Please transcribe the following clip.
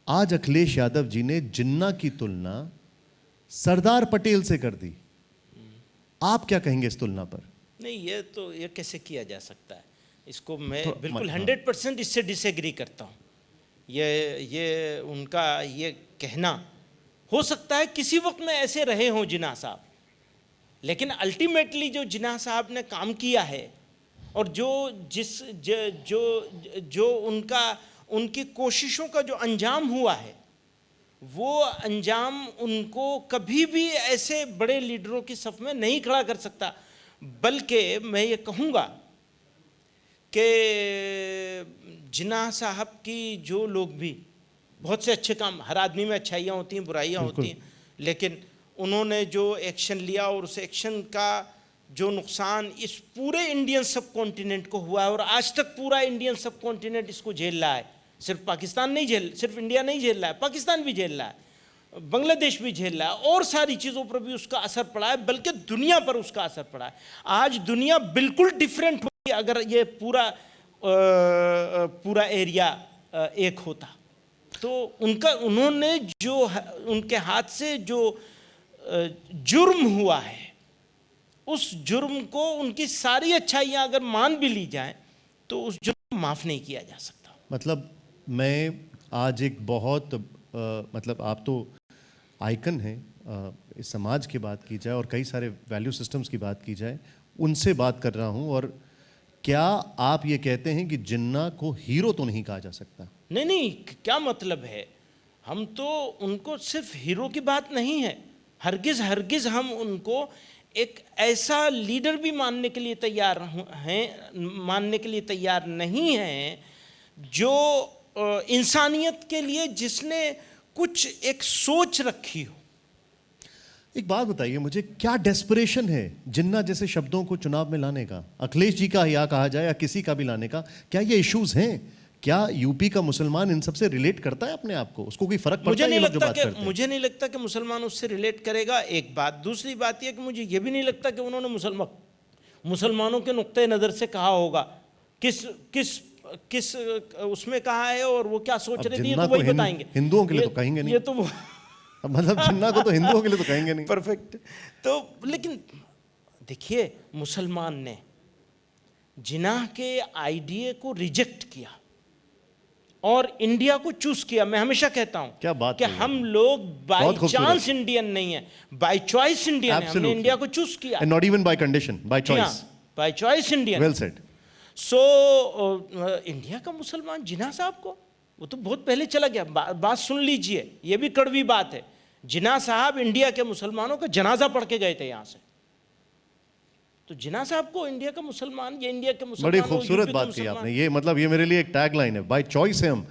आज अखिलेश यादव जी ने जिन्ना की तुलना सरदार पटेल से कर दी। आप क्या कहेंगे इस तुलना पर? नहीं, ये कैसे किया जा सकता है? इसको मैं तो बिल्कुल हाँ। 100% इससे डिसएग्री करता हूँ। ये उनका ये कहना, हो सकता है किसी वक्त में ऐसे रहे हों जिन्ना साहब, लेकिन अल्टीमेटली जो जिन्ना साहब ने काम किया है और जो उनकी कोशिशों का जो अंजाम हुआ है, वो अंजाम उनको कभी भी ऐसे बड़े लीडरों की सफ में नहीं खड़ा कर सकता। बल्कि मैं ये कहूँगा कि जिन्ना साहब की जो लोग भी बहुत से अच्छे काम, हर आदमी में अच्छाइयाँ होती हैं, बुराइयाँ होती हैं, लेकिन उन्होंने जो एक्शन लिया और उस एक्शन का जो नुकसान इस पूरे इंडियन सब कॉन्टिनेंट को हुआ है, और आज तक पूरा इंडियन सब कॉन्टिनेंट इसको झेल रहा है। सिर्फ पाकिस्तान नहीं झेल, सिर्फ इंडिया नहीं झेल रहा है, पाकिस्तान भी झेल रहा है, बांग्लादेश भी झेल रहा है, और सारी चीज़ों पर भी उसका असर पड़ा है, बल्कि दुनिया पर उसका असर पड़ा है। आज दुनिया बिल्कुल डिफरेंट होगी अगर ये पूरा एरिया एक होता। तो उन्होंने जो उनके हाथ से जो जुर्म हुआ है, उस जुर्म को, उनकी सारी अच्छाइयाँ अगर मान भी ली जाएं, तो उस जुर्म को माफ़ नहीं किया जा सकता। मतलब मैं आज एक बहुत मतलब आप तो आइकन हैं, इस समाज की बात की जाए और कई सारे वैल्यू सिस्टम्स की बात की जाए, उनसे बात कर रहा हूं। और क्या आप ये कहते हैं कि जिन्ना को हीरो तो नहीं कहा जा सकता? नहीं, क्या मतलब है? हम तो उनको सिर्फ हीरो की बात नहीं है, हरगिज़ हम उनको एक ऐसा लीडर भी मानने के लिए तैयार नहीं हैं जो इंसानियत के लिए, जिसने कुछ एक सोच रखी हो। एक बात बताइए मुझे, क्या डेस्परेशन है जिन्ना जैसे शब्दों को चुनाव में लाने का? अखिलेश जी का या कहा जाए या किसी का भी लाने का, क्या ये इश्यूज हैं? क्या यूपी का मुसलमान इन सबसे रिलेट करता है अपने आप को? उसको कोई फर्क पड़ता है? मुझे नहीं लगता कि मुसलमान उससे रिलेट करेगा, एक बात। दूसरी बात यह कि मुझे ये भी नहीं लगता कि उन्होंने मुसलमानों के नुक्ते नज़र से कहा होगा। किस उसमें कहा है और वो क्या सोच रहे थे, ये तो वही बताएंगे। हिंदुओं के लिए तो कहेंगे नहीं, ये तो वो मतलब जिन्ना को तो हिंदुओं के लिए तो कहेंगे नहीं। परफेक्ट। तो लेकिन देखिए, मुसलमान ने जिन्ना के आइडिया को रिजेक्ट किया और इंडिया को चूज किया। मैं हमेशा कहता हूं क्या बात कि हम लोग बाय चांस इंडियन नहीं है, बाय चॉइस इंडियन है। हमने इंडिया को चूज किया, and not even bye condition, by choice. By choice Indian. Well said. So India का मुसलमान जिन्ना साहब को, वो तो बहुत पहले चला गया। बात सुन लीजिए, ये भी कड़वी बात है। जिन्ना साहब इंडिया के मुसलमानों का जनाजा पढ़ के गए थे यहां से। तो जिन्ना साहब को इंडिया का मुसलमान, ये इंडिया के मुसलमान, बड़ी खूबसूरत बात की आपने। ये मतलब ये मेरे लिए एक टैग लाइन है, बाय चॉइस है हम।